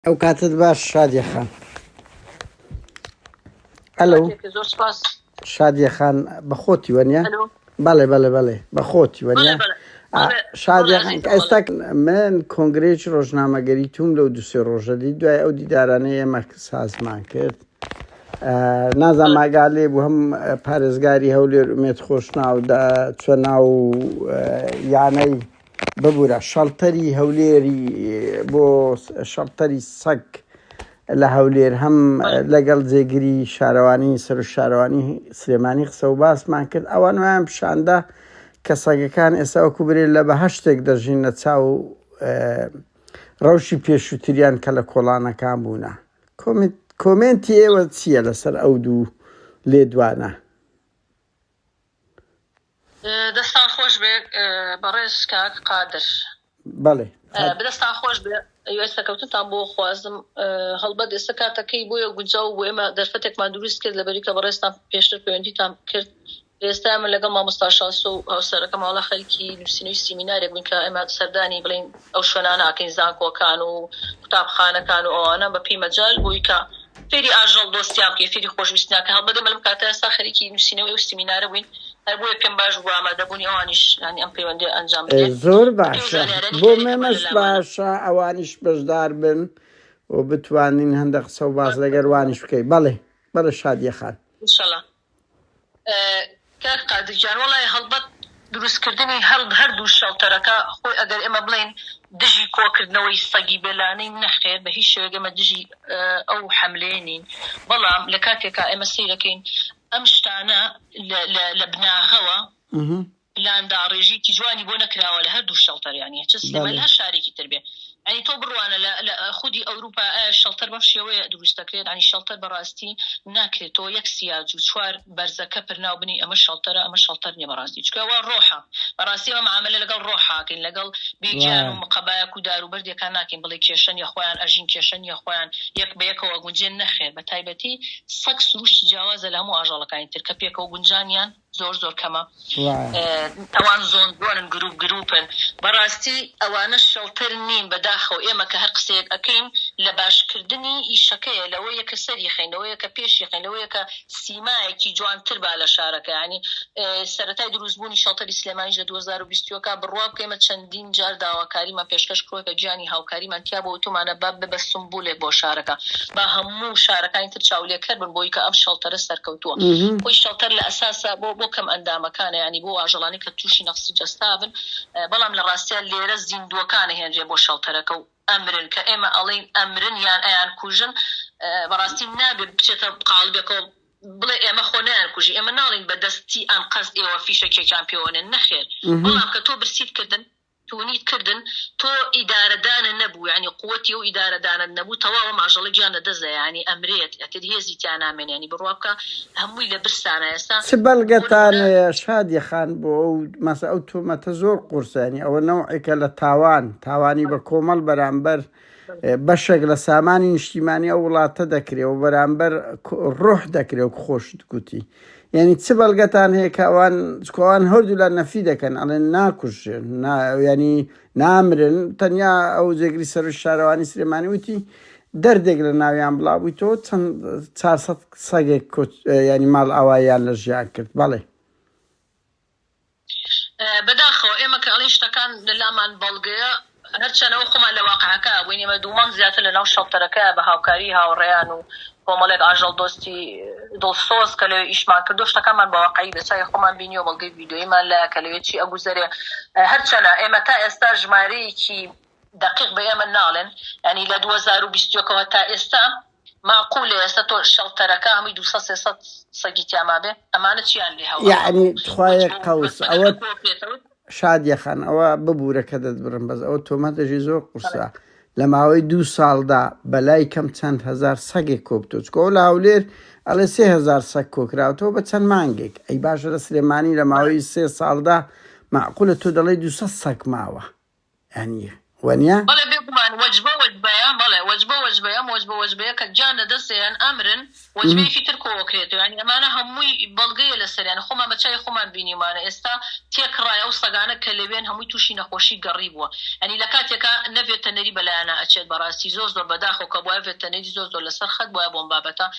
ئەو کاتت باش شادیە خان. ئەلو شادیە خان بەخۆتی وەنیە؟ بەڵێ بەڵێ بەڵێ بەخۆتی وەنیە؟ شادیە خان ئێستا من کۆنگرێکی ڕۆژنامەگەری توم لەو دوسێ ڕۆژەدی دوای ئەو دیدارانەی ئێمە سازمان کرد. نازانام ئاگالێ بوو هەم پارێزگاری هەولێر ئومێد خۆشناودا چوە ناو یانەی ببوورە شەڵتەری هەولێری بۆ شەڵتەری سەگ لە هەولێر هەم لەگەڵ جێگیری شارەوانی سەر و شارەوانی سلێمانی قسە و باسمان کرد. ئەوان وایان پیشاندا کە سەگەکان ئێستا وەکو برێت لە بەهەشتێک دەژین لە چاو ڕەوشی پێشووتریان کە لە کۆڵانەکان بوونە. کۆمنتی ئێوە چییە لەسەر ئەو دوو لێدوانە؟ دەستان خۆش بێ بەڕێز کاک قادر. بەڵێ بدەستان خۆش بێ ئێستا کەوتتان بۆ خوازم هەڵبەت ئێستا کاتەکەی بۆیە گوجا و بۆ ئێمە دەرفەتێکمان دروست کرد لەبەری کە بەڕێستان پێشتر پەیوەندیتان کرد. ئێستا من لەگەڵ مامۆستا شاسۆ و هاوسەرەکەم ماڵە خەڵکی نووسینەوەی سیمینارێک بووین کە ئێمە سەردانی بڵین ئەو شوێنانە ئاکەین زانکۆکان و قوتابخانەکان و ئەوانە بە پێی مەجال بۆی کە فێری ئاژەڵ دۆستیان بکەین فێری خۆشویستیان کە هەڵبەت ئێمە لەم کاتە ئێستا خەریکی نووسینەوەی ئەو سیمینارە بووین هەر بۆیە پێم باش بوو ئامادەبوونی ئەوانیش ینی ئەم پەیوەندیە ئەنجام بدەین. زۆر باشە بۆ مێمەش باشە ئەوانیش بەشدار بن و بتوانین هەندێک قسە و باس لەگەڵوانیش بکەین. بەڵێ بەڵێ شادیە خان. ئینشەڵڵا کاک قادر جان وەڵای هەڵبەت دروستکردنی هەردوو شەڵتەرەکە خۆی ئەگەر ئێمە بڵین دژی کۆکردنەوەی سەگی بێلانەی نەخێر بە هیچ شێوەیەک ئێمە دژی ئەو حەملەیە نین. بەڵام لە کاتێکا ئێمە سەیرەکەین ئەم شتانە لە بناغەوە لانداڕێژێکی جوانی بۆ نەکراوە لە هەردوو شەڵتەر یانی چ سلێمە لە هەر شارێکی تر بێ. ینی تۆ بڕوانە لە خودی ئەوروپا شەڵتەر بەم شێوەیە دروست دەکرێت ینی شەڵتەر بەڕاستی ناکرێتەوە یەک سیاج و چوار بەرزەکە پرناو بنی ئەمە شەڵتەرە ئەمە شەڵتەر نیە بەڕاستی چکەوە ڕۆحە بەڕاستی ئەمە معاملە لەگەڵ ڕۆحاکەین لەگەڵ بێگیان و مقەبایەک و داروبەردێکان ناکەین بڵێ کێشەن یا خۆیان ئەژین کێشەن یا خۆیان یەک بە یەکەوە گونجێن نەخێر بە تایبەتی سەگ سروشتی جیاوازە لە هەموو ئاژەڵەکانی تر کە پێکەوە گونجانیان زۆر کەمە ئەوان زۆن گروپن بەڕاستی ئەوانە شەڵتەر نین بەداخەوە ئێمە کە هەر قسەیەک ئەەکەین لە باشکردنی ئیشەکەیە لەوەیە کە سەری خەین لەوەیە کە پێشی خەین لەوەیە کە سیمایەکی جوانتر با لە شارەکە ینی سەرەتای دروستبوونی شەڵتەری سلێمانیش لە 2020 بڕوا بکەمە چەندین جار داواکاریمان پێشکەش کڕۆکە گیانی هاوکاریمان تیا بۆ ئۆتۆمانە با ببە سمبولێک بۆ شارەکە با هەموو شارەکانی تر چاولێکەر بن بۆی کە ئەم شەڵتەرە سەرکەوتووە خۆی شەڵتەر لە ئەساسە بۆ کەم ئەندامەکانە ینی بۆ ئاژەڵانی کە تووشی نەخسی جەستا بن بەڵام لە ڕاستیان لێرە زیندوەکانە هێنرێ بۆ شەڵتەرەکە و ئەمرن کە ئێمە ئەڵین ئەمرن یان ئەیان کوژن بەڕاستی نابێت بچێتە قاڵبێکەوە بڵێ ئێمە خۆ نەیان کوژی ئێمە ناڵین بەدەستی ئەم قەست ئێوە فیشەکێکیان پێوەنێن نەخێر بەڵام کە تۆ برسیت کردن تونیت کردن تۆ ئیدارەدانە نەبوو ینی قووەتی و ئیدارەدانە نەبوو تەواوە ماژەڵە گیانە دەزە ینی ئەمرێت ئەتر هێزی تیان نامێن ینی بڕوا بکە هەمووی لە برسانە ئێستا چ بەڵگەتانەیە شادیە خان بۆ ئەو مەسە ئەو تۆمەتە زۆر قورسانی ئەوە نەوعێکە لە تاوانی بە کۆمەڵ بەرامبەر بەشێک لە سامانی نیشتیمانی ئەو وڵاتە دەکرێت و بەرامبەر ڕۆح دەکرێت و خۆشت گوتی یعنی چ بەڵگەتان هەیە کە ئەوان هەردوو لە نەفی دەکەن ئەڵێن ناکوژێن ینی نامرن تەنیا ئەو جێگری سەر و شارەوانی سلێمانی وتی دەردێک لە ناویان بڵاوبوویتەوە چەند 400 سەگێک ینی ماڵ ئاوایان لە ژیان کرد. بەڵێ بەداخەوە ئێمە کە ئەڵین شتەکان لە لامان بەڵگەیە هەرچەنەوە خۆمان لە واقعەکە بووین ئێمە دوومان زیاتر لە ناو شەڵتەرەکە بە هاوکاری هاوڕێیان و کۆمەڵێک ئاژەڵ دۆستی دڵسۆز کە لەوێ ئیشمان کردو شتەکانمان بە واقعی بەچای خۆمان بینیەوە بەڵگەی ڤیدیۆیمان لایە کە لەوێ چی ئەگوزەرێ هەرچەنە ئێمە تا ئێستا ژمارەیەکی دقیق بە ئێمە ناڵێن ینی لە 2020 تا ئێستا معقولە ئێستا تۆ شەڵتەرەکە هەمووی 200 سەگی تیاما بێ ئەمانە چیان لێ هەوڵ یعنی توخوایە قەوس ئەوە شادیە خان ئەوە ببوورە کە دەتبڕن بەس ئەوە تۆمەتەژی زۆر قورسە لە ماوەی 2 ساڵدا بەلای کەم چەند هەزار سەگێک کۆبتۆ چکۆ لە هەولێر ئەڵێ 3000 سەگ کۆکراوەوە بە چەند مانگێک ئەی باشە لە سلێمانی لە ماوەی 3 ساڵدا معقولە تۆ دەڵێ 200 سەگ ماوە ینی وانيا بله بيقومان وجبه كجانا دسيان أمرن وجبه في تركو وكريتو يعني أمانة هموي بلغية لسر يعني خما متشاي خما بيني مانا استا تيكراي أو صغانا كلبين هموي توشي نخوشي قريبوا يعني لكاتيكا نفي تنري بلا أنا أتشد براسي زوز بداخو كبوا في تنري زوز لسرخد بوا بومبابتا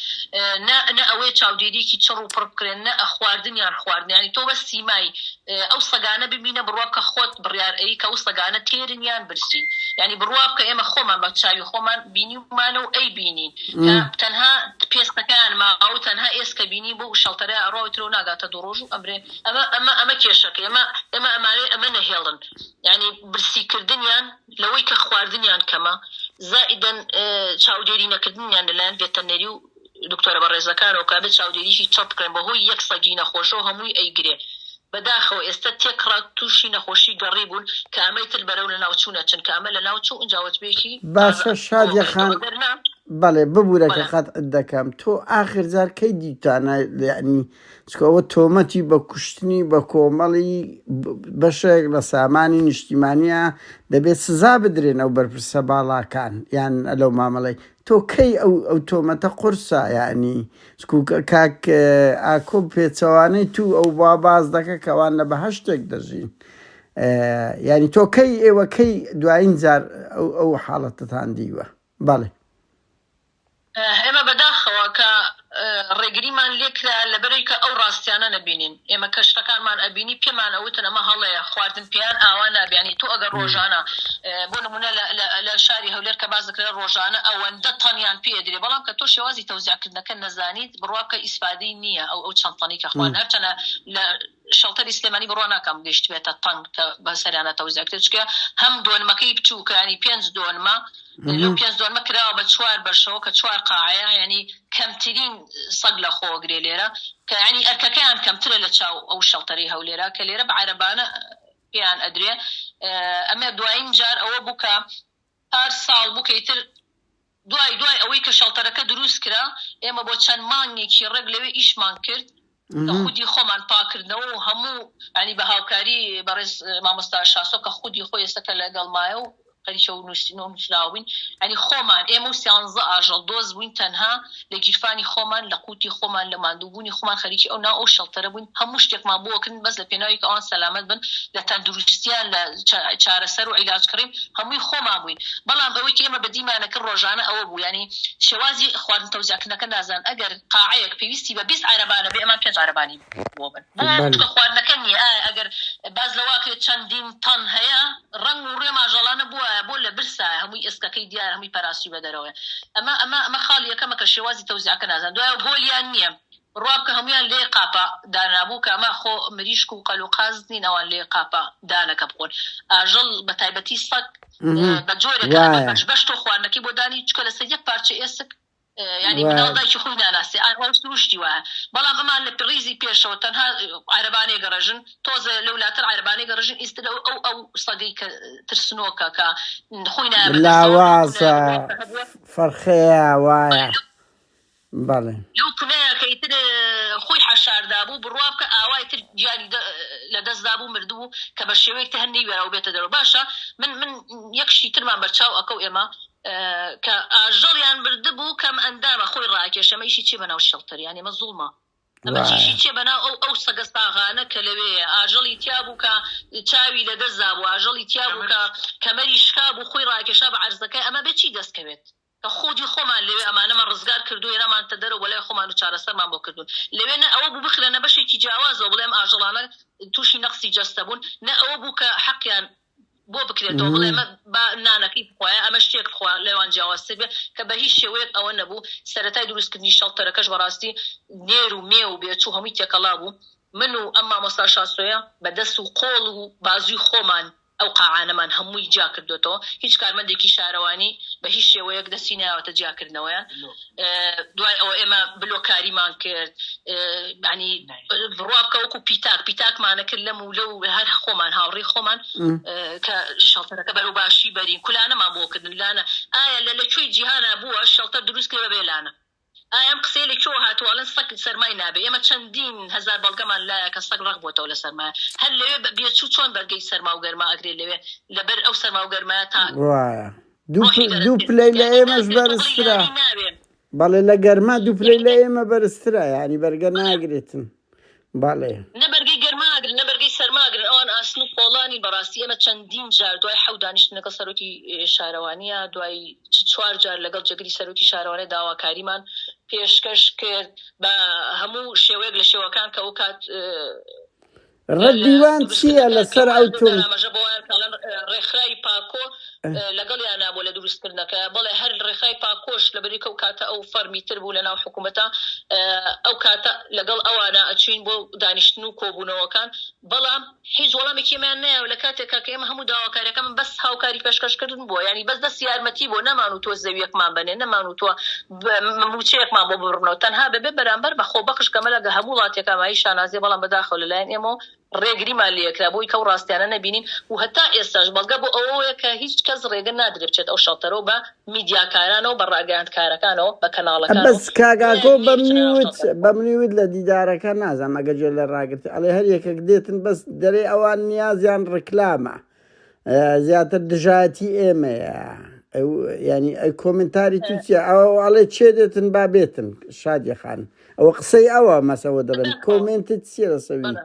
نا أوي تشاوديدي كي تشرو بربكرين نا أخواردن يعني تو بس سيماي أو صغانا بمينا بروابك خوت بريار أي كأو صغانا تيرن يان برسين يعني بروابك إما خوما بتشاي خوما بيني مانو أي بيني تنها بيسك كان ما أو تنها إسك بيني بو شلترة رويترو ناقة تدروجو أمري أما كيشك أما نهيلن يعني برسيكر دنيان لويك أخوار دنيان كما زائدا شاوديرينا كدنيان لان فيتنريو دكتورة برزا كانوا كابت شاوديري شي تشوب كريم بهو يكسجينا خوشو هموي أي جري بداخو استتكرا توشي نخوشي قريبون كاميت البرو لناوتشونا چن كامل لناوتشو انجاوت بيشي باشا شادية خان بله ببورك خط عندكم تو آخر زار کی دیتانه یعنی سکو تومتی با کشتنی با کومالی بشه لسامانی نشتیمانیه دبی سزا بدرین او برپرسه بالا کان یعنی لو معامله تو کی او تومتا قرصه یعنی سکو کاک آکوب پیتوانی تو او باباز دکه کوان لبهشتک درجین یعنی تو کی ایوه کی دوائین زار او حالتتان دیوه بله اما بداخوا ك رجري من ليك لبريك او راستيانا نبينين اما كشتكان من ابيني بيمان اوتنا ما هلا خواردن بيان اوانا يعني تو اگر روجانا بون من لا شاري هولير كبازك روجانا او اندطن يعني بيدري بلام كتو شوازي توزيع كدنا كنا زاني بروابك اسفادي نيه او شنطانيك اخوان هرتنا شلتر اسلاماني بروانا كم گشت بيتا طن بسريانا توزيع كتشكا هم دون ما كيبتوك يعني بينز دون ما لو بينز دون ما كراو بتشوار برشو كتشوار قاعية يعني كم ترين صقلة خو قريليرا يعني أرككان كم ترى لتشاو أو شلتري هوليرا كليرا بعربانا بيان أدري أما دواين جار أو بوكا هار سال بوكا يتر دواي أويك شلترك دروس كرا إما بوتشان ماني كي رجلي إيش مانكرت خودی خومن پاکردن و همو يعني بهاوكاري برز ما مستشفى كخودي خوي استكلا قال مايو قريشو نشلاوين يعني خومن ايمو سيانز اجل دوز وين تنها لجيفاني خومن لقوتي خومن لماندوبوني خومن خريجي او نا او شلتر بون هموشتك ما بوكن بس لبينايك اون سلامت بن لتندرستيان لشارسر وعلاج كريم همو خومن بون بلام اويكي ما بدي ما نكر رجانا او بو يعني شوازي اخوان توزيع كنا كنازان اگر قاعيك بيستي بس عربانه بأمان بينز عرباني بوبن بو اخوان كني اگر باز لواكي چندين طن هيا رنگ ورما جلانه بولا برسا همي اسكاكي ديار همي براسي بدروه اما خاليه كما كشوازي توزيع كنازان دو بوليان نيم روابك هميان لي قابا دانا بوكا ما خو مريشكو قالوا قازني نوان لي قابا دانا كبقون اجل بتايبتي صك بجورك بشتو اخوانك يبو داني تشكل سيك بارتشي اسك يعني من هذا يشوفون ناسي أنا أوستروش جوا بلام أما البريزي بيشوا تنها عرباني جرجن توز لولات العرباني جرجن استدو أو صديق ترسنوكا كا خوينا لا واسع فرخيا وايا بله لو كنا كيتر خوي حشار دابو بروابك أواي ترجعني لدز دابو مردو كبشويك تهني ولا وبيت درو باشا من يكشي ترمى برشاو أكو إما كأجريان بردبو كم أندام أخوي رأيك يا ما شيء بنا والشلتر يعني مظلومة أما شيء بنا أو سقطاغانا كلبي أجلي تيابو كتشاوي لدزابو أجلي تيابو كمري شكابو خوي رأيك شاب عرزك أما بتشي دس كبت كخودي خوما اللي أما أنا من رزقار كردو ينا ما انتدروا ولا خوما نشارسر ما بكردون لبنا أو بو بخلنا بشي تجاوز وبلا ما أجلانا توشي نقصي جستبون نا أو بو كحق يعني بو بكريتو بلا ما نانا كيف خويا اما شتيك خويا لوان جواسبه كبهي شويت او نبو سرتاي دروس كني شلتر كاش براستي نيرو ميو بيتو همي تكلابو منو اما مستشفى بدسو قولو بازي خومان او قاعانه من همو يجاكر دوتو هيج كار مندكي شارواني بهي شويك دسينا وتجاكر نويا دواي او اما بلوكاري مانكر يعني بروابك وكو بيتاك معنا كلمو لو هر خومان هاوري خومان كشلتر كبرو باشي برين كلنا ما بوكد لانا لا شوي جهانا ابو الشلتر دروس كبه بيلانا ئەم قسەی لە کۆ هاتووەڵەن سەگ سەرمای نابێ ئێمە چەندین هەزار بەڵگەمان لایە کە سەگ ڕق بۆتەوە لە سەرمایە هەر لەوێ بێچوو چۆن بەرگەی سەرما و گەرما ئەگرێ لەوێ لەبەر ئەو سەرما و گەرمایە تا دوو پلەی لە ئێمەش بەرزترە بەڵێ لە گەرما دوو پلەی لە ئێمە بەرزترە یعنی بەرگە ناگرێتن بەڵێ نە بەرگەی گەرماگرن نە بەرگەی سەرماگرن ئەوان ئاسن و فۆڵانی بەڕاستی ئێمە چەندین جار دوای حەو دانیشتنەکە سەرۆکی شارەوانیە دوای 4 جار لەگەڵ جەگری سەرۆکی شارەوانە داواکاریمان پێشکەش کرد بە هەموو شێوەیەک لە شێوەکان کە ئەو کات ڕەدیوان چییە لەسەر ئەو تۆم ڕێکخراوی پاکۆ لەگەڵ یان نابوو لە دروستکردنەکە بەڵێ هەر ڕێکخراوی پاکۆش لەبەری کە ئەو کاتە ئەو فەرمیتر بوو لە ناو حکوومەتە ئەو کاتە لەگەڵ ئەوانە ئەچوین بۆ دانیشتن و کۆبوونەوەکان بەڵام هیچ وەڵامێکیمان نایە لە کاتێکا کە ئێمە هەموو داواکاریەکەمان بەس هاوکاری پێشکەشکردن بووە ینی بەس دەست یارمەتی بۆ نەمان و تۆ زەویەکمان بنێ نەمان و تۆ موچەیەکمان بۆ بڕنەوە تەنها بەبێ بەرامبەر بە خۆبەخش کەمە لەگە هەموو وڵاتێکە مای شانازیە بەڵام بەداخەوە لەلایەن ئێمە ڕێگریمان لێکرا بۆی کە و ڕاستیانە نەبینین و هەتا ئێستاش بەڵگە بۆ ئەوەیە کە هیچ کەس ڕێگە نادرێت بچێت ئەو شەڵتەرەوە بە میدیاکارانەوە بە ڕاگەیاندکارەکانەوە بە کەناڵەکان بەس کاگاکۆ بەمنیوت لە دیدارەکە نازانم ئەگە جێ لە ڕاگرت ئەڵێ هەر یەکێک دێتن بەس دەرێ ئەوان نیازیان ڕکلامە زیاتر دژایەتی ئێمەیە ینی ئەی کۆمنتاری تووچە ئەوە ئەڵێ چێ دێتن با بێتن شادیە خان ئەوە قسەی ئەوە مەسەوە دەبن کۆمنتت چیە لەسەوی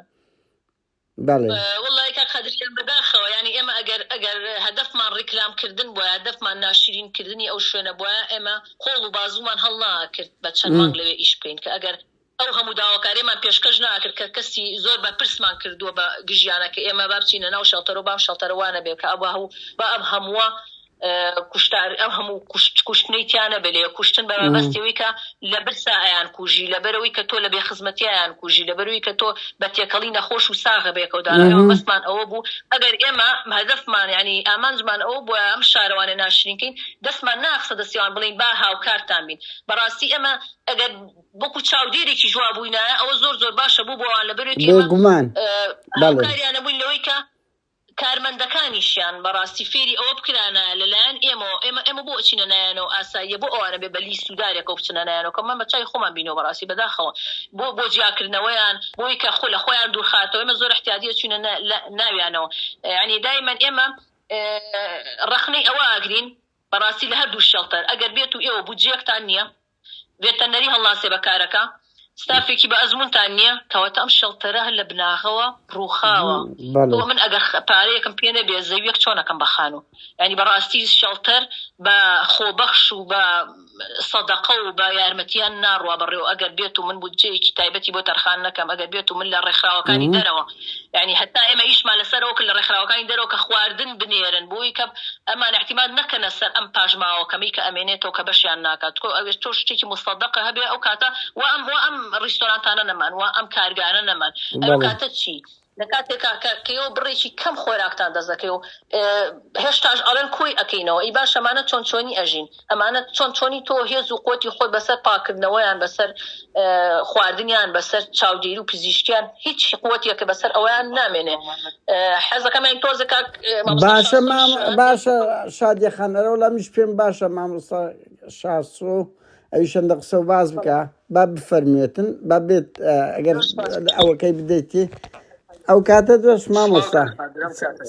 والله کاک خەدرشیان بەداخەوە ینی ئێمە ئەگەر هەدەفمان ڕیکلامکردن بووە هەدەفمان ناشرینکردنی ئەو شوێنە بووە ئێمە خۆڵ و بازومان هەڵ ناکرد بە چەند مانگ لەوێ ئیش بکەین کە ئەگەر ئەو هەموو داواکاریمان پێشکەش ناکرد کە کەسی زۆر بە پرسمان کردووە بە گژیانە کە ئێمە با بچینە ناو شەڵتەرەوە بام شەڵتەرەوانە بێ کە بە ئەم هەمووە کوشتار ئەم هەموو کوشتنەی تیانە بێ کوشتن بەمەبەستیەوەی کە لە برسا ئەیان کوژی لەبەرەوەی کە تۆ لە بێخزمەتییان کوژی لەبەروی کە تۆ بە تێکەڵی نەخۆش و ساغە بێکەوتداەوە بەسمان ئەوە بوو ئەگەر ئێمە هەدەفمان ینی ئامانجمان ئەوە بۆ ئەم شارەوانە ناشرینکەین دەستمان ناخسە دەستیان بڵین با هاوکارتان بین بەڕاستی ئێمە ئەگەر بۆکو چاودێرێکی جووا بووینایە ئەوە زۆر باشە بوو بۆوان لەبەرێتی هاوکاریانە بووین لەوەی کە کارمەندەکانیشیان بەڕاستی فێری ئەوە بکرانە لەلایەن ئێمە بۆ ئەچینە نایەنەوە ئاساییە بۆ ئەوانە بێ بە لیسودارێکە بچنە نایەنەوە کە مەمە چای خۆمان بینەوە بەڕاستی بەداخەوە بۆ جیاکردنەوەیان بۆی کە خۆ لە خۆیان دوورخاتەوە ئێمە زۆر احتیاجیە چوینە ناویانەوە ینی دایمەن ئێمە ڕەخنەی ئەوە ئاگرین بەڕاستی لە هەردوو شەڵتەر ئەگەر بێت و ئێوە بودجێکتان نییە ڤێتەنەری هەڵاسێ بەکارەکە ستافێکی بە ئەزمونتان نییە کەواتە ئەم شەڵتەرە هەر لە بناغەوە ڕووخاوە من ئەگەر پارەیەکم پێ نەبێ زەویەک چۆنەکەم بەخانو ینی بەڕاستی شەڵتەر بە خۆبەخش و بە سەدەقە و بە یارمەتیان ناڕوا بەڕێوە ئەگەر بێت و من بودجەیەکی تایبەتی بۆ تەرخان نەکەم ئەگەر بێت و من لە ڕێکخراوەکانی دەرەوە ینی هەتا ئێمە ئیشمان لەسەرەوە کە لە ڕێکخراوەکانی دەرەوە کە خواردن بنێرن بۆی کە ئەمان احتیمال نەکەنە سەر ئەم پاژماوەکەمی کە ئەمێنێتەوە کە بەشیان ناکات تۆ شتێکی مستەدەقە هەبێ ئەو کاتە و ئەم ڕیستۆرانتانە نەمان و ئەم کارگانە نەمان ئەو کاتە چی لە کاتێکا کەەوە بڕێکی کەم خۆراکتان دەزەکەی و هێشتاش ئەڵێن کۆی ئەەکەینەوە ئەی باش ئەمانە چۆنی ئەژین ئەمانە چۆنی تۆ هێز و قوتی خۆت بەسەر پاکردنەوەیان بەسەر خواردنیان بەسەر چاودێری و پزیشکیان هیچ قوتیەکە بەسەر ئەویان نامێنێ حەزەکەمان تۆزەکە باشە شادیە خانەرەوە لە میش پێم باشە مامۆستا شاسۆ ئەویشەندە قسە و باز بکە با بفەرمێتن با بێت ئەگەر ئەوەکەی بدەیتی ئەو کاتە دۆش مامۆستا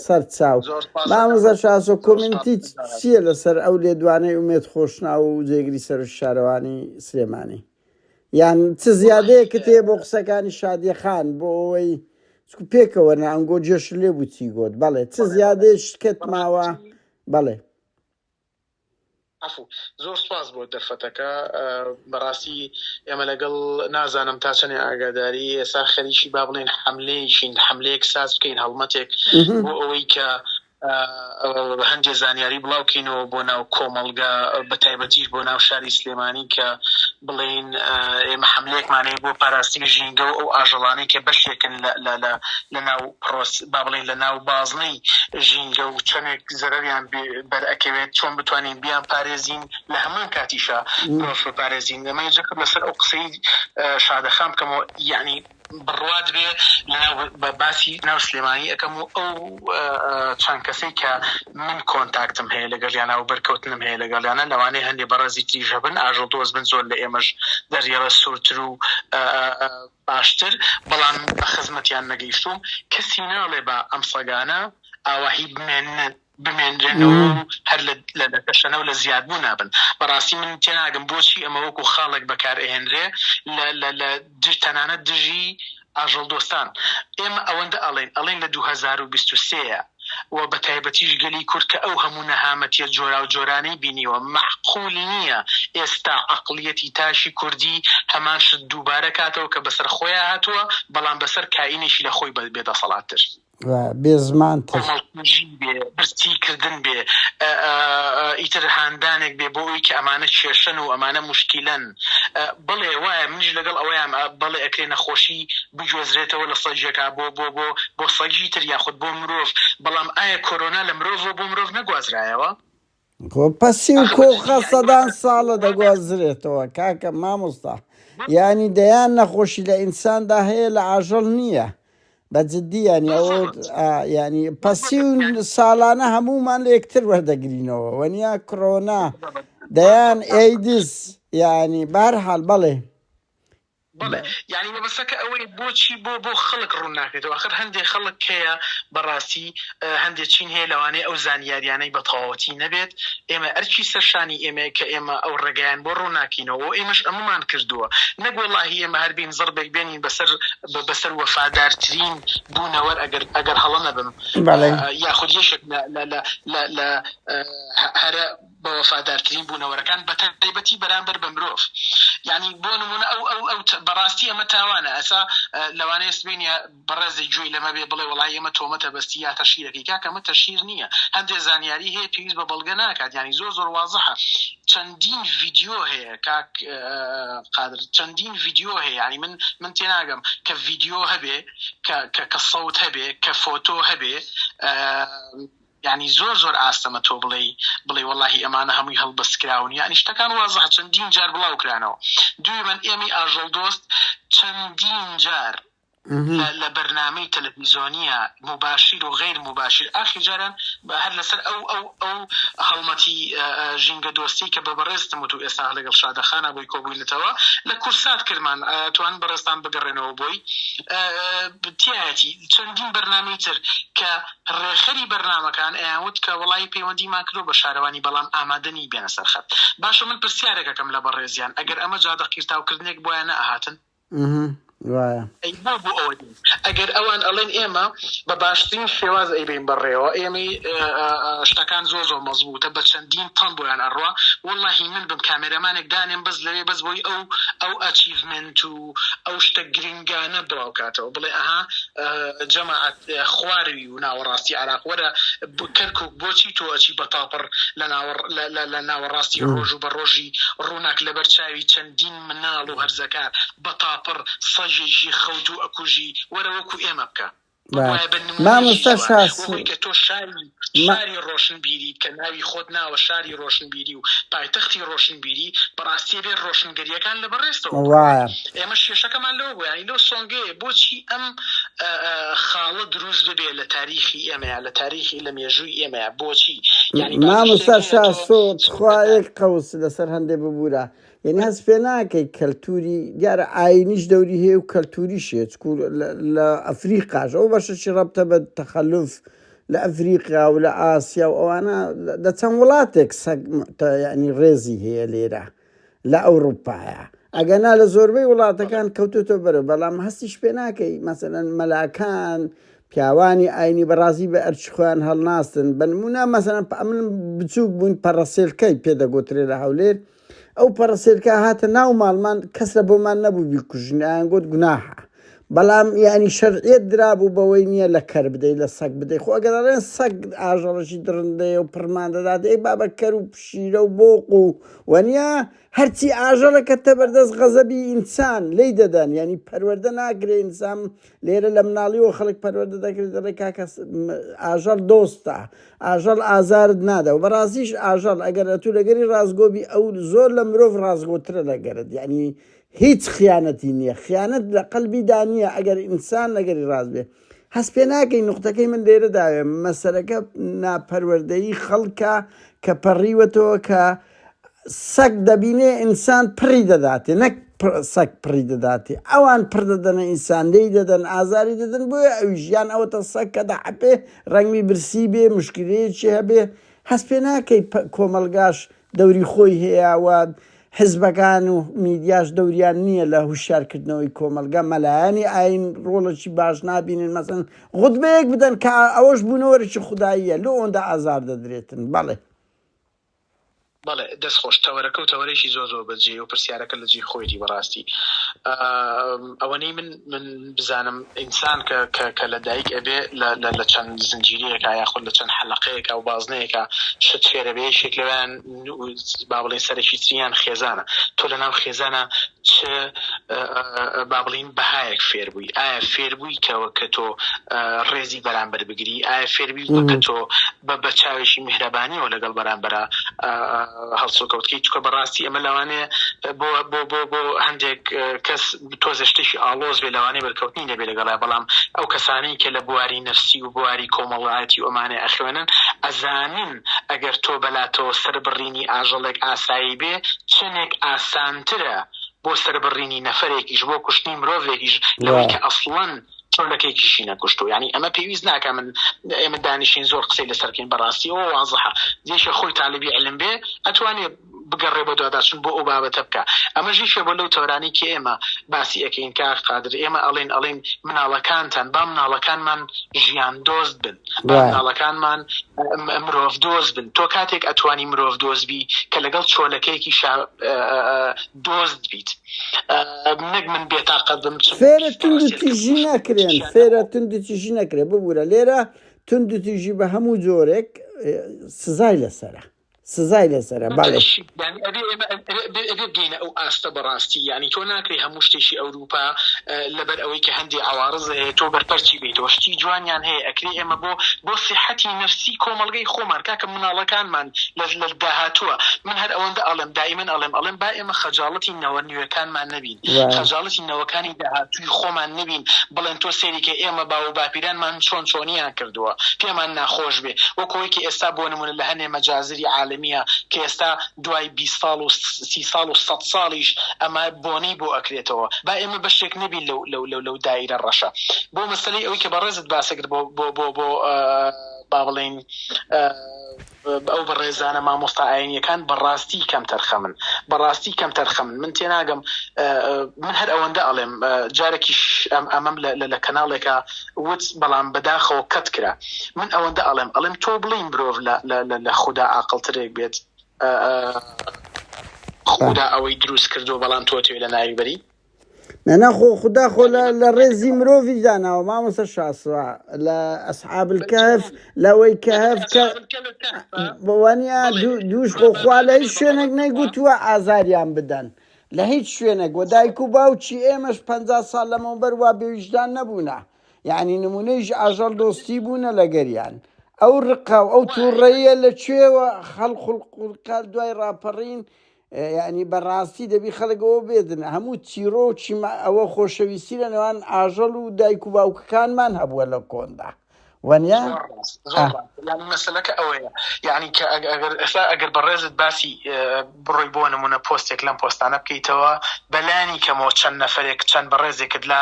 سەر چاو مامۆستا شاسۆ کۆمنتی چییە لەسەر ئەو لێدوانەی ئومێد خۆشنا و جێگری سەر شارەوانی سلێمانی یان چ زیادەیەکت هەیە بۆ قسەکانی شادیە خان بۆ ئەوەی پێکەوە ئەنگۆ جێش لێ بووچی گۆت بەڵێ چ زیادەیە شکت ماوە بەڵێ زۆر سپاس بۆ دەرفەتەکە بەڕاستی ئێمە لەگەڵ نازانم تا چەنێ ئاگاداری ئێستا خەریکی با بڵێن حملەیەک ساز بکەین هەڵمەتێک بۆ ئەوەی کە هەندێک زانیاری بڵاوکەینەوە بۆ ناو کۆمەڵگا بە تایبەتیش بۆ ناو شاری سلێمانی کە بڵێن ئێمە حملەیەکمانەیە بۆ پاراستنی ژینگە و ئەو ئاژەڵانەی کە بەشێکن لە ناو با بڵێن لە ناو بازنەی ژینگە و چەندێک زەرەریان بەرئەکەوێت چۆن بتوانین بیان پارێزین لە هەمان کاتیشە پارێزین ئەمە جەکە لەسەر ئەو قسەی شادەخان بکەمەوە یعنی بڕوات بێ بە باسی ناو سلێمانی ئەەکەم و ئەو چەند کەسەی کە من کۆنتاکتم هەیە لەگەڵیانە و بەرکەوتنم هەیە لەگەڵیانە لەوانەیە هەندێک بەڕێزی تریژە بن ئاژەڵ دۆز بن زۆر لە ئێمەش دەریێڕە سوورتر و باشتر بەڵام بە خزمەتیان نەگەیشتوم کەسی ناڵێ بە ئەم سەگانە ئاواهی بمێنرێنەوە هەر لە دەکەشەنە و لە زیادبوو نابن بەڕاستی من تێناگەم بۆچی ئەمە وەکو خاڵێک بەکار ئەهێنرێ لە تەنانەت دژی ئاژەڵ دۆستان ئێمە ئەوەندە ئەڵێن لە 2023 و بە تایبەتیش گەلی کورد کە ئەو هەموو نەهامەتیە جۆرا و جۆرانەی بینیوە معقول نییە ئێستا عەقڵیەتی تاشی کوردی هەمان شت دووبارە کاتەوە کە بەسەر خۆیان هاتووە بەڵام بەسەر کائینێکی لە خۆی بێدەسەڵاتتر بێزمانتر برسیکردن بێ ئیتر هاندانێک بێ بۆ ئەوی کە ئەمانە کێشن و ئەمانە موشکیلەن بڵێ وایە منیش لەگەڵ ئەوەیان بڵێ ئەکرێ نەخۆشی بگوێزرێتەوە لە سەگێکا بۆ سەگی تر یاخود بۆ مرۆڤ بەڵام ئایا کۆرۆنا لە مرۆڤ بۆ مرۆڤ نەگوازرایەوە پەسی و کۆخە سەدان ساڵە دەگوازرێتەوە کاکە مامۆستا یعنی دەیان نەخۆشی لە ئینساندا هەیە لە ئاژەڵ نییە بەجددی ینی پەسی و ساڵانە هەمومان لە یەکتر وەردەگرینەوە وەنیا کڕۆنا دەیان ئەیدز ینی بەرحاڵ بەڵێ یعنی مەبەستەکە ئەوەی بۆچی بۆ خەڵک ڕوون ناکرێتەوە آخر هەندێک خەڵک هەیە بەڕاستی هەندێک چین هەیە لەوانەیە ئەو زانیاریانەی بە تەواوەتی نەبێت ئێمە ئەرچی سەرشانی ئێمە کە ئێمە ئەو ڕێگەیان بۆ ڕوون ناکەینەوە ئێمەش ئەمەمان کردووە نەک وەڵاهی ئێمە هەربین زەربێک بێنین بەسەر وەفادارترین بوونەوە ئەگەر هەڵە نەبم یاخود یەشێک لە هەرە بە وەفادارترین بوونەوەرەکان بە تایبەتی بەرامبەر بە مرۆڤ یعنی بۆ نمونە ئەو بەڕاستی ئەمە تاوانە ئەسا لەوانەیە سبینە بەڕێزی گوێی لەمە بێ بڵێ وڵای ئێمە تۆمەتە بەستی یا تەشیرەکەی کاکە ئەمە تەشیر نییە هەندێک زانیاری هەیە پێویست بە بەڵگە ناکات ینی زۆر وازەحە چەندین ڤیدیۆ هەیە کاک قادر چەندین ڤیدیۆ هەیە ینی من تێناگەم کە ڤیدیۆ هەبێ کە سەوت هەبێ کە فۆتۆ هەبێ یعنی زۆر ئاستەمە تۆ بڵێ وەڵاهی ئەمانە هەمووی هەڵبەستکراون یعنی شتەکان وازەحە چەندین جار بڵاوکرانەوە دوی من ئێمەی ئاژەڵ دۆست چەندین جار لە بەرنامەی تەلەڤیزۆنیە مباشر و غیر مباشر ئاخی جاران هەر لەسەر ئەو هەڵمەتی ژینگە دۆستی کە بە بەڕێستم و تو ئێستا لەگەڵ شادەخانە بۆی کۆبووینەتەوە لە کورسات کردمان توان بەڕێستان بگەڕێنەوە بۆی تایەتی چەندین بەرنامەی تر کە ڕێخەری بەرنامەکان ئەیانوت کە وڵی پەیوەندیمان کردو بە شارەوانی بەڵام ئامادەنی بێنە سەرخەت باشە من پرسیارێکەکەم لە بەڕێزیان ئەگەر ئەمە جادەقیرتاوکردنێک بۆیان نەئەهاتن ئەگەر ئەوان ئەڵێن ئێمە بە باشترین شێواز ئەیبین بەڕێەوە ئێمەی شتەکان زۆر مەزبوطە بە چەندین تەن بۆیان ئەڕوا وەڵاهی من بم کامێرەمانێک دانێن بەس لەوێ بەس بۆی ئەو ئەچیڤمنت و ئەو شتە گرنگانە بڵاوکاتەوە بڵێ ئەها جەماعەت خواروی و ناوەڕاستی عراق وەرە کەرکک بۆچی تۆ ئەچی بە تاپڕ لە ناوەڕاستی ڕۆژ و بە ڕۆژی ڕووناک لەبەر چاوی چەندین مناڵ و هەرزەکار بە تاپڕ سەژێکی خەوت و ئەکوژی وەرە وەکو ئێمە بکە مامۆستا کە تۆ شاری ڕۆشنبیری کە ناوی خۆت ناوە شاری ڕۆشنبیری و پایتەختی ڕۆشنبیری بەڕاستی بێ ڕۆشنگەریەکان لە بەڕێستەوە ئێمە شێشەکەمان لەوە بوو ینی لەو سۆنگەیە بۆچی ئەم خاڵە دروست ببێ لە تاریخی ئێمەیە لە تاریخی لە مێژووی ئێمەیە بۆچی مامۆستا شاسۆ خوایەک قەوس لەسەر هەندێک ببوورە یعنی هەست پێ ناکەی کەلتوری دیارە ئاینیش دەوری هەیە و کەلتوریشێت لە ئەفریقاش ئەو بەشەشی ڕەبتە بە تەخەلوف لە ئەفریقا و لە ئاسیا و ئەوانە لە چەند وڵاتێک ینی ڕێزی هەیە لێرە لە ئەوروپایە ئەگەنا لە زۆربەی وڵاتەکان کەوتۆتە بەرە بەڵام هەستیش پێ ناکەی مەسەلەن مەلاکان پیاوانی ئاینی بەڕازی بە ئەرچ خۆیان هەڵناستن بنمونە مەسەلەن ئەمن بچووک بوون پەڕەسێلکەی پێدەگوترێ لە هەولێر ئەو پەڕەسێلکە هاتە ناو ماڵمان کەس لە بۆمان نەبوو بیکوژنیان گوت گوناحە بەڵام ینی شەرعیەت درابوو بەوەی نییە لە کەر بدەیت لە سەگ بدەیت خۆ ئەگەڕێن سەگ ئاژەڵەشی درندەیە و پڕمان دەدات ئەی بابە کەر و پشیرە و بۆق و وەنیا هەرچی ئاژەڵەکە تە بەردەست غەزەبی ئینسان لی دەدەن ینی پەروەردە ناکرێ ئینسان لێرە لە مناڵیەوە خەڵک پەروەردە دەکرێت دەڵێ کاکە ئاژەڵ دۆستە ئاژەڵ ئازارت نادا و بەڕاستیش ئاژەڵ ئەگەر تو لەگەری ڕازگۆبی ئەو زۆر لە مرۆڤ ڕازگۆترە لەگەرت ینی هیچ خیانەتی نییە، خیانەت لە قەلبی دانیە ئەگەر ئینسان لەگەری ڕاست بێ. هەست پێ ناکەی نقطەکەی من لێرەداوێ مەسەلەکە ناپەروەردەیی خەڵکە کە پەڕیوەتەوە کە سەگ دەبینێ ئینسان پڕی دەداتێ نەک سەگ پڕی دەداتێ، ئەوان پڕ دەدەنە ئینساندەی دەدەن ئازاری دەدەن بۆیە ئەوی ژیان ئەوەتە سەگ کە دەحەپێ ڕەنگی برسی بێ مشکلەیەکی هەبێ. هەست پێ ناکەی کۆمەلگاش دەوری خۆی هەیەوە حزبەکان و میدیاش دەوریان نییە لە هوشارکردنەوەی کۆمەلگا مەلایانی ئاین ڕۆڵەکی باش نبینن مەسەن غوتبەیەک بدەن کە ئەوەش بوونەوەرەی خودداییە لە ئەوەندا ئازار دەدرێتن. بەڵێ بەڵێ دەستخۆش تەوەرەکە و تەوەرەیەکی زۆر بەجێ و پرسیارەکە لە جێ خۆیەتی بەڕاستی ئەوەنەی من بزانم ئینسان کە لە دایک ئەبێ لە چەند زنجیرەیەکە یاخود لە چەند حەلەقەیەکە و بازنەیەکە شت فێرەبەیەشێک لەوێن با بڵێن سەرەکی تریان خێزانە. تۆ لە ناو خێزانە چ با بڵین بەهایەک فێر بووی؟ ئایا فێر بووی کە تۆ ڕێزی بەرامبەر بگری؟ ئایا فێر بووی کە تۆ بە چاوێکی میهرەبانیەوە لەگەڵ بەرامبەرە هەڵسوکەوتکەی؟ چکە بەڕاستی ئەمە لەوانەیە بۆ هەندێک کەس تۆزە شتێکی ئاڵۆز بێ لەوانەیە بەرکەوتنی دەبێت لەگەڵا، بەڵام ئەو کەسانەی کە لە بواری نەفسی و بواری کۆمەڵایەتی و ئەمانێ ئەخوێنن ئەزانن ئەگەر تۆ بەلاتەوە سەربڕینی ئاژەڵێک ئاسایی بێ چنێک ئاسانترە بۆ سەربڕینی نەفرێکیش بۆ کوشتنی مرۆڤێکیش لەوەی کە ئەسڵەن چۆلەکەیکیشی نەکوشتو. یعنی ئەمە پێویست ناکە من ئێمە دانیشین زۆر قسەی لەسەرکەین بەڕاستی ئەوە وازەحە دێشە خۆی تاالبی علم بێ ئەتوانێت بگەڕێ بە دوواداچون بۆ ئەو بابەتە بکە. ئەمە ژیشە بۆ لەو تەورانی کە ئێمە باسی ئەەکەین کا قادر ئێمە ئەڵێن مناڵەکانتان با مناڵەکانمان ژیان دۆست بن، مناڵەکانمان مرۆڤ دۆست بن. تۆ کاتێک ئەتوانی مرۆڤ دۆستبی کە لەگەڵ چۆلەکەیەکی دۆست بیت نەک من بێتاقەت بم فێرە تونند و تیژی نەکرێن، فێرە تونند و تیژی نەکرێ ببوورە لێرە تونند و تیژی بە هەموو جۆرێک سزای لەسەرە سزای لەسەرە. باڵێ بگەینە ئەو ئاستە بەڕاستی، یعنی تۆ ناکری هەموو شتێکی ئەوروپا لەبەر ئەوەی کە هەندی عوارض هەیە تۆ بەرپەرچی بیتەوە شتی جوانیان هەیە ئەکری ئێمە بۆ صحەتی نفسی کۆمەڵگەی خۆمان کاکە مناڵەکانمان لە داهاتووە. من هەر ئەوەندە ئەڵێم دائیمەن ئەڵێم با ئێمە خەجاڵەتی نەوە نوێەکانمان نەبین، خەجاڵەتی نەوەکانی داهاتووی خۆمان نەبین بڵێن تۆ سێریکە ئێمە باو باپیرانمان چۆنیان کردووە پێمان ناخۆش بێ وەکەوەی کە ئێستا بۆ نمونە لە هەنێ مەجازری عالمیە کە ئێستا دوای 20 ساڵ و 30 ساڵ و 100 ساڵیش ئەمە بۆنی بۆ ئەکرێتەوە. با ئێمە بەشێک نەبین لەو دایرە ڕەشە. بۆ مەسەلەی ئەوەی کە بەڕێزت باسەکرد بۆ با بڵێن ئەو بەڕێزانە مامۆستا ئاینیەکان بەڕاستی کەم تەرخەمن من تێناگەم. من هەر ئەوەندە ئەڵێم جارێکیش ئەمەم لە کەناڵێکە وت بەڵام بەداخەوە کەت کرا. من ئەوەندە ئەڵێم تۆ بڵین مرۆڤ لە خوددا عاقڵترێک بێت خوددا ئەوەی دروست کردو بەڵام تۆ توێ لە ناوی بەری نەخۆ خوددا خۆ لە ڕێزی مرۆڤی داناوە مامۆستا شاسوە لە ئەسحاب الکهف لەوەی کەهف بەوانە دووش خۆخوا لە هیچ شوێنێک نەیگوتووە ئازاریان بدەن لە هیچ شوێنێک و دایک و باوچی ئێمەش 50 ساڵ لەمەوبەر وا بێویژدان نەبوونە، یعنی نمونەیش ئاژەڵ دۆستی بوونە لەگەریان. ئەو ڕقا و ئەو تووڕەیە لەکوێوە خەڵق دوای ڕاپەڕین، یعنی بەڕاستی دەبی خەڵکەوە بێدن هەموو چیرۆ و ئەوە خۆشەویستی لە نێوان ئاژەڵ و دایک و باوکەکانمان هەبووە لە کۆندا وەنیا مەسەلەکە ئەوەیە. یعنی کە ئەگەر بەڕێزت باسی بڕۆی بۆ نمونە پۆستێک لەم پۆستانە بکەیتەوە بەلانی کەمەوە چەند نەفرێک چەند بەڕێزێکت لە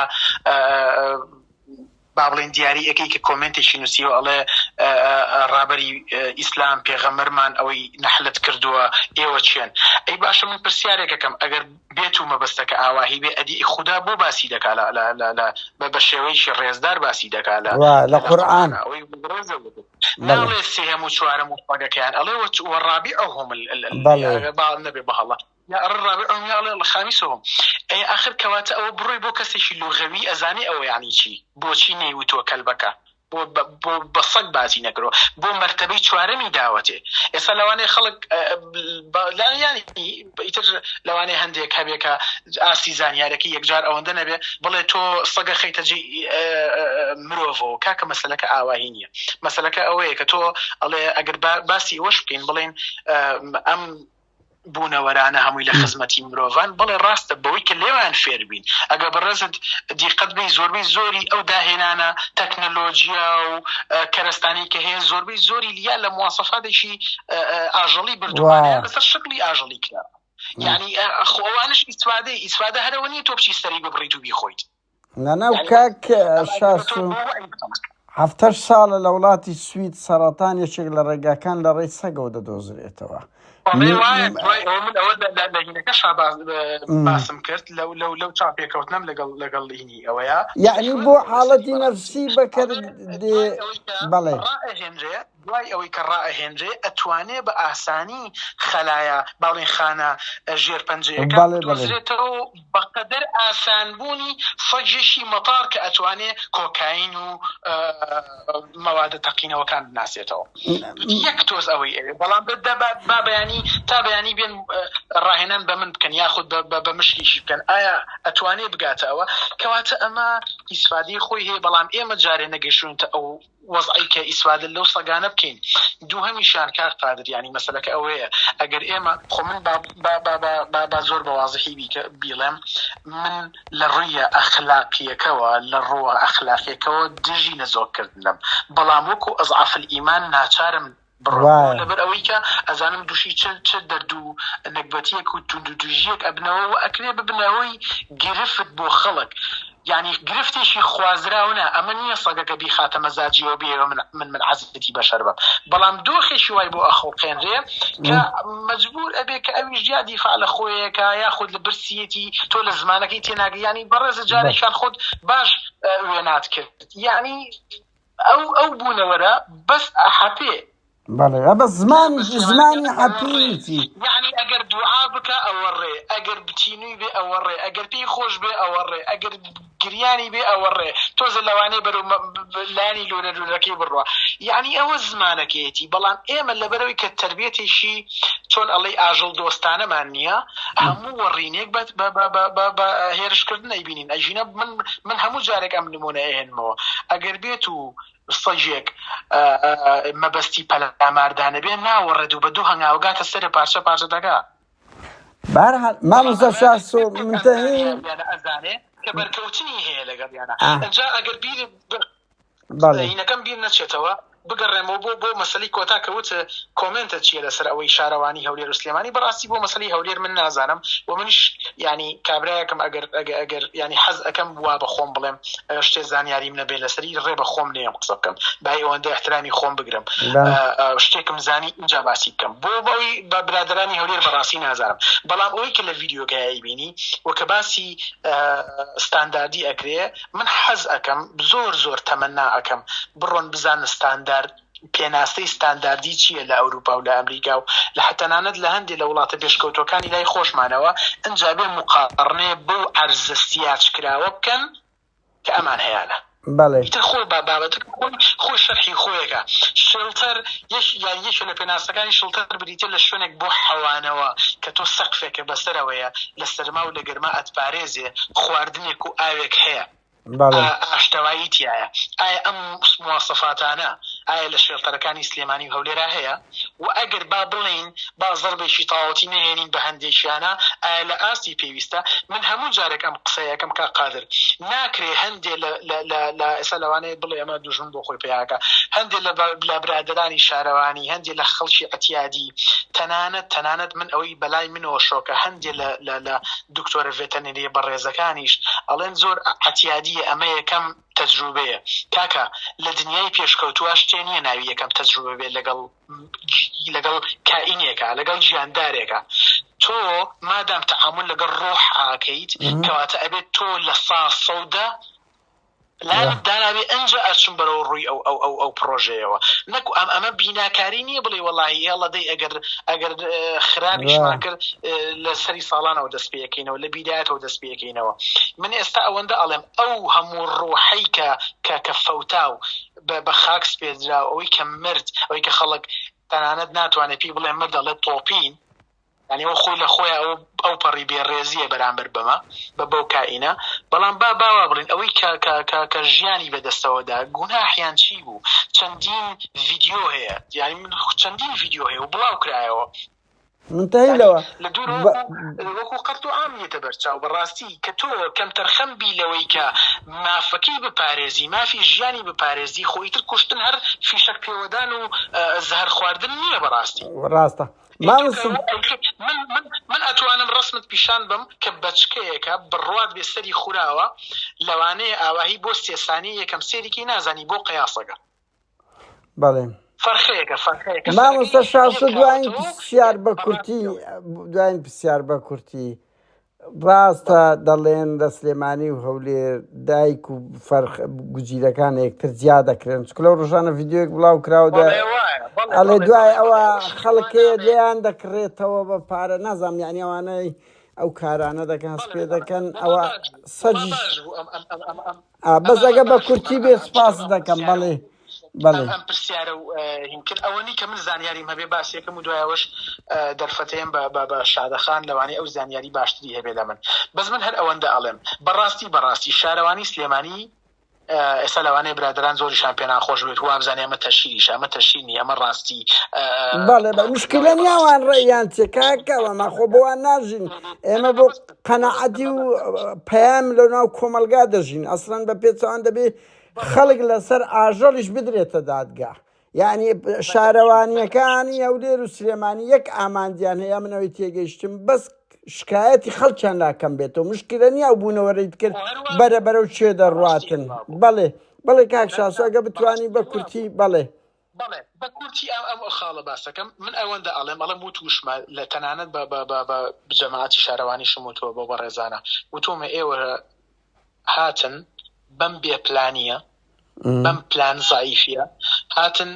با بڵێن دیاری ئەەکەی کە کۆمنتێکی نووسیوە ئەڵێ ڕابەری ئیسلام پێغەمبەرمان ئەوەی نەحلت کردووە ئێوە چێن. ئەی باشە من پرسیارێکەکەم ئەگەر بێت و مەبەستەکە ئاواهی بێ ئەدی خوددا بۆ باسی دەکا بە شێوەیەکی ڕێزدار باسی دەکا لە قورئان ئەوەی ناڵێ سێهەم و چوارەم و پەگەکەیان ئەڵێ وەڕابیعهم نەبێ بەهەڵە الرابعهم يعلى الخامسهم اي اخر كواتا او بروي بو كسي لغوي ازاني او يعني شي بوچي نيوتو كلبكا بو بصق بازي نكرو بو مرتبه چوارمي داوته اسا لواني خلق لا يعني يتر لواني هنديك هبيكا اسي زانيارك يكجار او اندنبه بله تو صق خيتجي مروفو كاك مسلك اواهينيه مسلك اويك تو الله اگر باسي وشكين بلين ام بوونەوەرانە هەمووی لە خزمەتی مرۆڤان بەڵێ ڕاستە بەوەی کە لێوان فێر بین ئەگە بەڕێزت دیقەت بی زۆربەی زۆری ئەو داهێنانە تەکنەلۆژیا و کەرەستانی کە هەیە زۆربەی زۆری لیا لە مواسەفاتێکی ئاژەڵی بردووانە لەسەر شکلی ئاژەڵی کرا یعنی خۆوانش ئیسفادە هەرەوە نیە تۆ بچی سەری ببڕیت و بیخۆیت نەناو کاک شاسو 70 ساڵە لە وڵاتی سوید سەرەتان یەکێک لە ڕێگاکان لە ڕێی سەگەوە دەدۆزرێتەوە. من ئەوە لەهینەکەش باسم کرد لەو چاپێکەوتنم لەگەڵ هینی ئەوەیە یعنی بۆ حاڵەتی نەفسی بەکرد بەڵێ دوای ئەوەی کە ڕائەهێنرێ ئەتوانێ بە ئاسانی خەلایە باڵێن خانە ژێرپەنجەیەەکە دۆزرێتەوە بەقەدەر ئاسانبوونی سەگێکی مەتار کە ئەتوانێ کۆکاین و مەوادە تەقینەوەکان بناسێتەوە. یەک تۆز ئەوەی بەڵام بابیانی تا بەیانی بێن ڕاهێنان بە من بکەن یاخود بە مشکیشی بکەن ئایا ئەتوانێ بگاتە ئەوە کەواتە ئەمە ئیسفادەی خۆی هەیە بەڵام ئێمە جارێ نەگەشتونتە ئەو وەزعی کە ئیسفادە لەو سەگانە بکەین. دووهەمیشان کار قادر ینی مەسەلەکە ئەوەیە ئەگەر ئێمە خۆ من با زۆر بەوازحی بیڵێم من لە ڕوویە ئەخلاقیەکەوە لە ڕووە ئەخلاقیەکەوە دژی نەزۆرکردنم بەڵام وەکو ئەضعاف الئیمان ناچارم لەبەر ئەوەی کە ئەزانم دووشی چ دەرد و نەکبەتیەک و توندوژیەک ئەبنەوە و ئەکرێ ببنەوەی گرفت بۆ خەڵک یعنی گرفتێکی خوازراونە ئەمە نییە سەگەکە بیخاتە مەزاجیەوە بێەوە من عەزەتی بەشەر بم بەڵام دۆخێکی وای بۆ ئەخۆڵقێنرێ کە مەجبور ئەبێ کە ئەویش یا دیفاع لە خۆیەکە یاخود لە برسیەتی تۆ لە زمانەکەی تێناگە ینی بەڕێزە جارێکیان خۆت باش وێنات کرد یعنی ئەو بوونەوەرە بەس حەپێ بەڵێ بە زمانی حەپیتی یعنی ئەگەر دوعا بکە ئەوە ڕێ ئەگەر بچینوی بێ ئەوە ڕێ ئەگەر پێی خۆش بێ ئەوە ڕێ ئەگەر گریانی بێ ئەوە ڕێ تۆزە لەوانەیە بەرەو لانی لۆرەکەی بڕوە یعنی ئەوە زمانەکەیەتی بەڵام ئێمە لەبەرەوەی کە تربێتێکی چۆن ئەڵێ ئاژەڵ دۆستانەمان نییە هەموو وەڕینێک بە هێرشکردن نەیبینین ئەژینە من هەموو جارێک ئەم نمونە ئەهێنمەوە ئەگەر بێت و سەگێک مەبەستی پەلاماردانە بێ ناوەڕێت و بە دوو هەنگاوگاتە سەر پارچە پارچە دەگا بەرهەڵ مامۆستا شاسۆ منتەهین ئەزانێ کە بەرکەوتنی هەیە لەگەڵیانە ئەجا ئەگەر هینەکەم بیر نەچێتەوە بگەڕێمەوە بۆ مەسەلەی کۆتا کەوت کۆمنتە چیە لەسەر ئەوەی شارەوانی هەولێر و سلێمانی بەڕاستی بۆ مەسەلەی هەولێر من نازانم و منیش ینی کابرایەکەم ئەگەر ینی حەز ئەەکەم وا بە خۆم بڵێم شتێ زانیاریم نەبێ لەسەری ڕێ بە خۆم نێم قسە بکەم بای ئەوەندە احترامی خۆم بگرم شتێکم زانی اینجا باسی بکەم بۆ بەوەی بە برادرانی هەولێر بەڕاستی نازانم بەڵام ئەوەی کە لە ڤیدیۆکەیە بینی وەکە باسی ستانداردی ئەکرێ من حەز ئەەکەم زۆر تەمەنا ئەەکەم بڕۆن بزان ستاندارد پێناستەی ستانداردی چییە لە ئەوروپا و لە ئەمریکا و لە حتەنانەت لە هەندێک لە وڵاتە پێشکەوتەکانی لای خۆشمانەوە ئەنجا بێ مقارنێ بەو عەرزە سیاج کراوە بکەن کە ئەمان هەیەە خۆ بابەتە خۆ شەرحی خۆیەکە شڵتەر یەکێ لە پێناسەکانی شڵتەر بریتە لە شوێنێک بۆ حەوانەوە کە تۆ سەقفێکە بەسەرەوەیە لە سەرما و لە گەرما ئەتپارێزێ خواردنێک و ئاوێک هەیە ئاشتەوایی تایە ئایا ئەم مواسەفاتانە ئایا لە شێڵتەرەکانی سلێمانی و هەولێرا هەیە و ئەگەر با بڵین با زەربێکی تاوەتی نەهێنین بە هەندێکیانە ئایا لە ئاستی پێویستە من هەموو جارێک ئەم قسەیەکەم کا قادر ناکرێ هەندێک لە ئێستا لەوانەیە بڵێ ئەمە دوژمن بۆ خۆی پیاکە هەندێک لە برادرانی شارەوانی هەندێک لە خەڵکی ئەتیادی تەنانەت من ئەوەی بەلای منەوە شۆکە هەندێک لە دکتۆرە ڤێتەنەریە بەڕێزەکانیش ئەڵێن زۆر ئەتیادی ئەمە یەکەم تەجروبەیە کاکە لە دنیای پێشکەوتووە شتێ نییە ناوی یەکەم تەجروبە بێت لەگەڵ کائینێکە لەگەڵ ژیاندارێکە تۆ مادام تەعامل لەگەڵ ڕۆح ئاکەیت کەواتە ئەبێت تۆ لە سەودە لانت دانابێ ئەنجا ئەچم بەرەوە ڕووی ئەو پرۆژەیەوە نەکو ئەمە بیناکاری نییە بڵێ وەڵاهی هێڵە دەی ئەگەر خراپیشمان کرد لە سەری ساڵانەوە دەست پێەکەینەوە لە بیدایەتەوە دەست پێەکەینەوە من ئێستا ئەوەندە ئەڵێم ئەو هەموو ڕۆحەی کە فەوتاو بە خاکس پێدرا ئەوەی کە مرد ئەوەی کە خەڵک تەنانەت ناتوانێت پێی بڵێ مرد دەڵێت تۆپین ینی ئەو خۆی لە خۆی ئەو پەڕی بێڕێزیە بەرامبەر بەمە بەو کائینە بەڵام باوا بڵین ئەوەی کە ژیانی بەدەستەوەدا گوناحیان چی بوو چەندین ڤیدیۆ هەیە یعنی من چەندین ڤیدیۆ هەیە و بڵاو کرایەوە منتهی لەوە لە وەکو قەرت و ئامیەتە بەرچاو بەڕاستی کە تۆ کەم تەرخەم بی لەوەی کە مافەکەی بپارێزی مافی ژیانی بپارێزی خۆیتر کوشتن هەر فیشک پێوەدان و زەهر خواردن نییە بەڕاستی ڕاستە من ئەتوانم ڕسمت پیشان بم کە بەچکەیەکە بڕوات بێ سەری خوراوە لەوانەیە ئاواهی بۆ سێسانی یەکەم سێریکی نازانی بۆ قیاسەکە بەڵێ فەرخەیەکە مامۆستا شاسە دوایین پرسیار بە کورتی ڕاستە دەڵێن لە سلێمانی و هەولێر دایک و گوزیرەکان یەکتر جیا دەکرێن چکە لەو ڕۆژانە ڤیدیۆیەک بڵاو کراودا ئەڵێ دوای ئەوە خەڵکەیە لێیان دەکڕێتەوە بە پارە نازام یعنی ئەوانەی ئەو کارانە دەکەن پێ دەکەن ئەوە سەرجی بەس ئەگە بە کورتی بێ سپاس دەکەم بەڵێ ئەم پرسیارە و هینکرد ئەوەنی کە من زانیاریم هەبێ باسیەکەم و دوایەوەش دەرفەتەیەم بە شادەخان لەوانەیە ئەو زانیاری باشتری هەبێ لە من بەس من هەر ئەوەندە ئەڵێم بەڕاستی شارەوانی سلێمانی ئێستا لەوانەیە برادران زۆریشان پێ ناخۆش بێت وابزانێ ئەمە تەشیریشە ئەمە تەشیرنی ئەمە ڕاستی بەڵێ مشکلە نیاوان ڕێیان چێکاکەوە ماخۆ بۆوان ناژین ئێمە بۆ قەنەعەتی و پەیام لە ناو کۆمەلگا دەژین ئەسڵەن بە پێچەوان دەبێ خەڵک لەسەر ئاژەڵیش بدرێتە دادگا یعنی شارەوانیەکانی هەولێر و سلێمانی یەک ئاماندیان هەیە منەوەی تێگەیشتم بەس شکایەتی خەڵکیان لاکەم بێتەوە مشکلە نییە و بوونەوەڕیت کرد بەرەبەرە و چێ دەڕاتن بەڵێ کاک شاسۆ ئەگە بتوانی بە کورتی بەڵێ بە کورتی ئەم خاڵە باسەکەم من ئەوەندە ئەڵێم بۆ تووشمە لە تەنانەت بە جەماعەتی شارەوانی شموتەوە بۆ بەڕێزانە وتۆمە ئێوە هاتن بەم بێ پلانیە بەم پلان زایفیە هاتن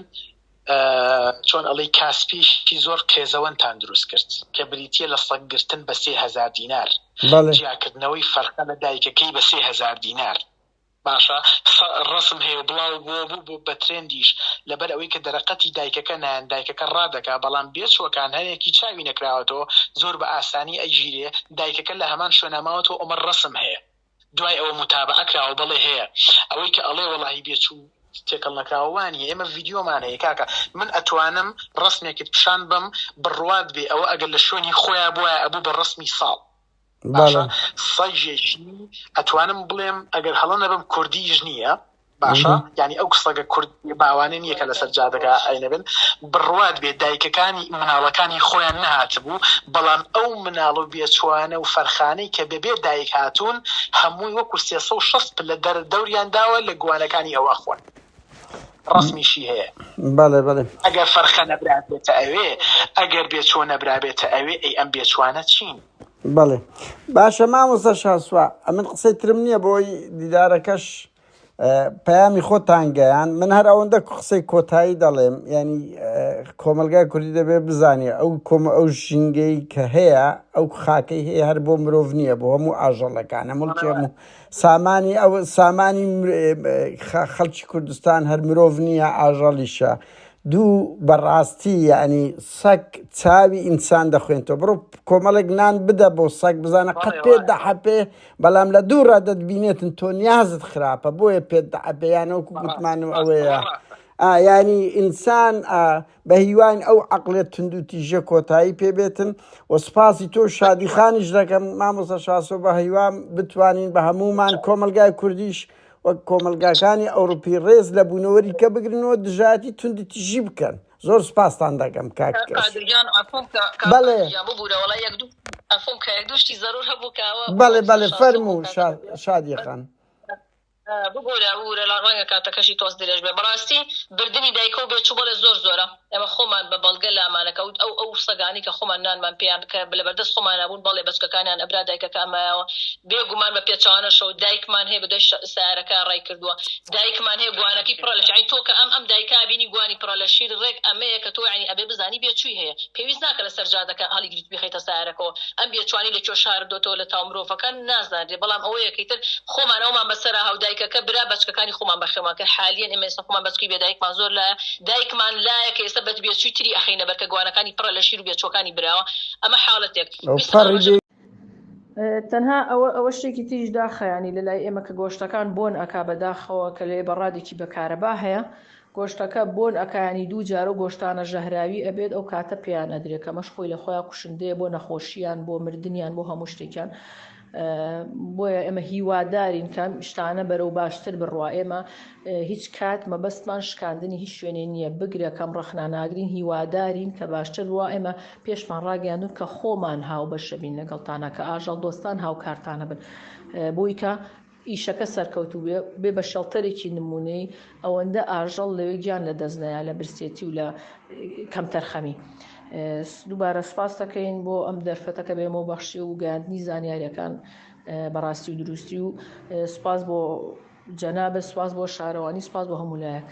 چۆن ئەڵێ کاسپیشی زۆر قێزەوەندتان دروست کرد کە بریتە لە سەگگرتن بە 3000 دینار جیاکردنەوەی فەرقە لە دایکەکەی بە 3000 دینار باشە ڕسم هەیە بڵاو بۆ بە ترێندیش لەبەر ئەوەی کە دەرەقەتی دایکەکە نان دایکەکە ڕادەکا بەڵام بێچوەکان هەرێکی چاوی نەکراوەتەوە زۆر بە ئاسانی ئەیگیرێ دایکەکە لە هەمان شوێنەماوەتەوە ئەمە ڕسم هەیە دوای ئەوە متابعە کراوە بەڵێ هەیە ئەوەی کە ئەڵێ وەڵاهی بێچوو تێکەڵ نەکراوەوانیە ئێمە ڤیدیۆمان هەیە کاکە من ئەتوانم ڕسمێکت پیشان بم بڕوات بێ ئەوە ئەگەر لە شوێنی خۆیان بۆە ئەبوو بە ڕسمی ساڵ سەیژێکی ئەتوانم بڵێم ئەگەر هەڵە نەبم کوردیش نییە باشە یعنی ئەو قسەگە کوردی باوانە نییە کە لەسەر جادەکە ئەینەبن بڕوات بێ دایکەکانی مناڵەکانی خۆیان نەهاتبوو بەڵام ئەو مناڵ و بێچوانە و فەرخانەی کە بەبێ دایک هاتوون هەمووی وەکو 360 لە دەوریان داوە لە گوانەکانی ئەوە خۆن ڕسمیشی هەیە ئەگەر فەرخە نەبرابێتە ئەوێ ئەگەر بێچۆ نەبرابێتە ئەوێ ئەی ئەم بێچوانە چین بەڵێ باشە مامۆستا شاسووە ئەمن قسەی ترم نییە بۆی دیدارەکەش پەیامی خۆتان گەیان من هەر ئەوەندە قسەی کۆتایی دەڵێم ینی کۆمەلگای کوردی دەبێت بزانێ ئەو ژینگەی کە هەیە ئەو خاکەی هەیە هەر بۆ مرۆڤ نییە بۆ هەموو ئاژەڵەکانە مڵکی هەموو سامانی خەڵکی کوردستان هەر مرۆڤ نییە ئاژەڵیشە دوو بەڕاستی یعنی سەگ چاوی ئینسان دەخوێنەوە بڕۆ کۆمەڵێک نان بدە بۆ سەگ بزانە قەت پێ دەحەپێ بەڵام لە دوو ڕادەت بینێتن تۆ نیازت خراپە بۆیە پێت دەحەپەیانەوەکو گوتمانم ئەوەیە ینی ئینسان بە هیوان ئەو عەقلێت تند و تیژە کۆتایی پێبێتن و سپاسی تۆ شادیخانیش دەکەم مامۆستا شاسۆ بە هیوان بتوانین بە هەمومان کۆمەلگای کوردیش وەک کۆمەلگاکانی ئەوروپی ڕێز لە بوونەوەری کە بگرنەوە دژاتی توندی تیژی بکەن زۆر سپاسان دەکەم کاکەش بەڵێ فەرموو شادیەخان بگۆرە لە ڕەنگە کاتەکەشی تۆز درێژ بێ بەڕاستی بردننی دایکە و بێچوو بەڵێ زۆرە ئێمە خۆمان بە بەڵگە لامانەکەوت ئەو سەگانی کە خۆمان نانمان پێیان بکە لە بەردەست خۆمان نبوون بەڵێ بەچکەکانیان ئەبرا دایکەکە ئەمایەوە بێگومان بە پێچوانەشەوە دایکمان هەیە بەدەی سیارەکە ڕای کردووە دایکمان هەیە گوانەکەی پڕە لە شعی تۆ کە ئەم دایکا بینی گوانی پڕە لە شیر ڕێک ئەمەیە کە تۆ ینی ئەبێ بزانی بێچووی هەیە پێویست ناکە لەسەر جادەکە هەڵی گریت بخەیتە سیارەکەەوە ئەم بێچوانی لە کێ شاردۆتەوە لە تاو مرۆڤەکان نازانرێ بەڵام ئەوەیەکەیتر خۆمانەوەمان بەسەر هاو دایکەکە برا بەچکەکانی خۆمان بەخێماکە حالیان ئێمە ئێستا خۆمان بەچکی بێ دایکمان زۆر لایە دایکمان لایە کە ئێستا بەت بێچووی تری ئەخەینە بەرکە گوانەکانی پڕە لە شیر و بێچۆکانی براوە ئەمە حاڵەتێک تەنها ئەوە شتێکی تریش داخەیانی لەلای ئێمە کە گۆشتەکان بۆن ئەکا بەداخەوە کە لێ بەڕادێکی بەکارەبا هەیە گۆشتەکە بۆن ئەکانی دوو جارە گۆشتانە ژەهراوی ئەبێت ئەو کاتە پێیان ئەدرێت کەمەش خۆی لە خۆیان کوشندەیە بۆ نەخۆشییان بۆ مردیان بۆ هەموو شتێکیان بۆیە ئێمە هیوادارین کەم شتانە بەرەو باشتر بڕوا ئێمە هیچ کات مەبەستمان شکاندنی هیچ شوێنێ نییە بگرە کەم ڕەخناناگرین هیوادارین کە باشتر وا ئێمە پێشمان ڕاگەیاندون کە خۆمان هاو بەشەبین لەگەڵتانە کە ئاژەڵ دۆستان هاوکارتانە بن بۆی کە ئیشەکە سەرکەوتو بێ بە شەڵتەرێکی نمونەی ئەوەندە ئاژەڵ لەوێ گیان لە دەستنایە لە برسێتی و لە کەم تەرخەمی دووبارە سپاس دەکەین بۆ ئەم دەرفەتەکە بێمە و بەخشی و گەاندنی زانیاریەکان بەڕاستی و دروستی و سپاس بۆ جەنابە سپاس بۆ شارەوانی سپاس بۆ هەموو لایەک